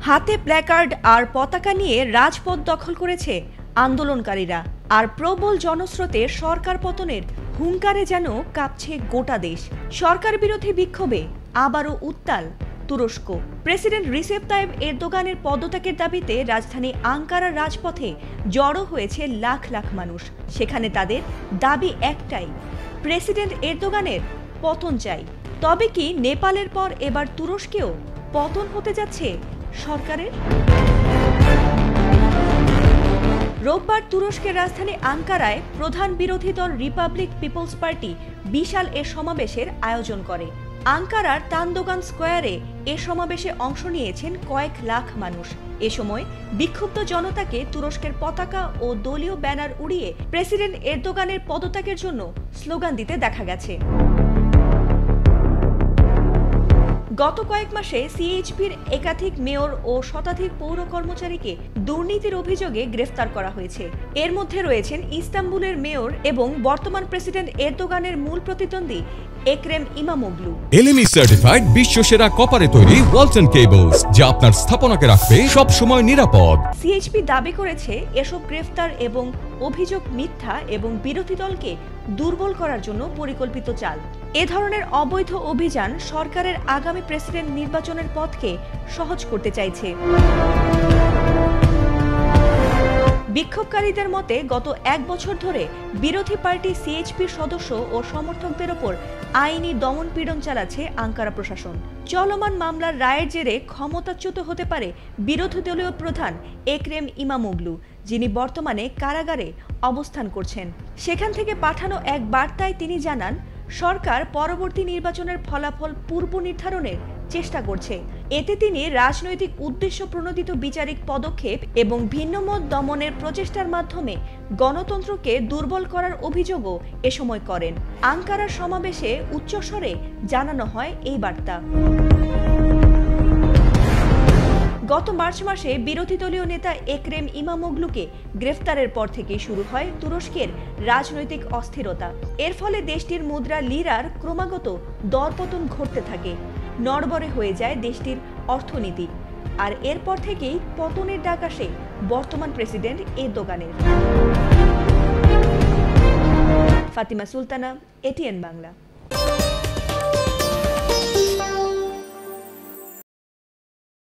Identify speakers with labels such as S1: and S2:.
S1: হাতে প্ল্যাকার্ড আর পতাকা নিয়ে রাজপথ দখল করেছে আন্দোলনকারীরা। আর প্রবল জনস্রোতে সরকার পতনের হুঙ্কারে যেন কাঁপছে গোটা দেশ। সরকার বিরোধী বিক্ষোভে আবারও উত্তাল তুরস্ক। প্রেসিডেন্ট রিসেপ তাইব এরদোগানের পদত্যাগের দাবিতে রাজধানী আঙ্কারার রাজপথে জড়ো হয়েছে লাখ লাখ মানুষ। সেখানে তাদের দাবি একটাই, প্রেসিডেন্ট এরদোগানের পতন চাই। তবে কি নেপালের পর এবার তুরস্কেও পতন হতে যাচ্ছে সরকারের? রোববার তুরস্কের রাজধানী আঙ্কারায় প্রধান বিরোধী দল রিপাবলিক পিপলস পার্টি বিশাল এ সমাবেশের আয়োজন করে। আঙ্কারার তান্দোগান স্কোয়ারে এ সমাবেশে অংশ নিয়েছেন কয়েক লাখ মানুষ। এ সময় বিক্ষুব্ধ জনতাকে তুরস্কের পতাকা ও দলীয় ব্যানার উড়িয়ে প্রেসিডেন্ট এরদোগানের পদত্যাগের জন্য স্লোগান দিতে দেখা গেছে। গত কয়েক মাসে সিএইচপির একাধিক মেয়র ও শতাধিক পৌর কর্মচারীকে দুর্নীতির অভিযোগে গ্রেফতার করা হয়েছে। এর মধ্যে রয়েছেন ইস্তাম্বুলের মেয়র এবং বর্তমান প্রেসিডেন্ট এরদোগানের মূল প্রতিদ্বন্দ্বী এক্রেম ইমামোগলু।
S2: এলএমই সার্টিফাইড বিশ্বসেরা কপারে তৈরি ওয়ালটন কেবলস, যা আপনার স্থাপনাকে রাখবে সব সময় নিরাপদ।
S1: সিএইচপি দাবি করেছে এসব গ্রেফতার এবং অভিযোগ মিথ্যা এবং বিরোধী দলকে দুর্বল করার জন্য পরিকল্পিত চাল। এ ধরনের অবৈধ অভিযান সরকারের আগামী প্রেসিডেন্ট নির্বাচনের পথকে সহজ করতে চাইছে। বিক্ষোভকারীদের মতে গত এক বছর ধরে বিরোধী পার্টি সিএইচপির সদস্য ও সমর্থকদের ওপর আইনি দমন পীড়ন চালাচ্ছে আঙ্কারা প্রশাসন। চলমান মামলার রায়ের জেরে ক্ষমতাচ্যুত হতে পারে বিরোধী দলীয় প্রধান এক্রেম ইমামোগলু, যিনি বর্তমানে কারাগারে অবস্থান করছেন। সেখান থেকে পাঠানো এক বার্তায় তিনি জানান, সরকার পরবর্তী নির্বাচনের ফলাফল পূর্ব নির্ধারণের চেষ্টা করছে। এতে তিনি রাজনৈতিক উদ্দেশ্য প্রণোদিত বিচারিক পদক্ষেপ এবং ভিন্নমত দমনের প্রচেষ্টার মাধ্যমে গণতন্ত্রকে দুর্বল করার অভিযোগও এ সময় করেন। আঙ্কারার সমাবেশে উচ্চস্বরে জানানো হয় এই বার্তা। গত মার্চ মাসে বিরোধী দলীয় নেতা এক্রেম ইমামোগলুকে গ্রেফতারের পর থেকেই শুরু হয় তুরস্কের রাজনৈতিক অস্থিরতা। এর ফলে দেশটির মুদ্রা লিরার ক্রমাগত দরপতন ঘটতে থাকে। নড়বড়ে হয়ে যায় দেশটির অর্থনীতি। আর এরপর থেকেই পতনের ডাক আসে বর্তমান প্রেসিডেন্ট এরদোগানের। ফাতিমা সুলতানা, এটিএন বাংলা।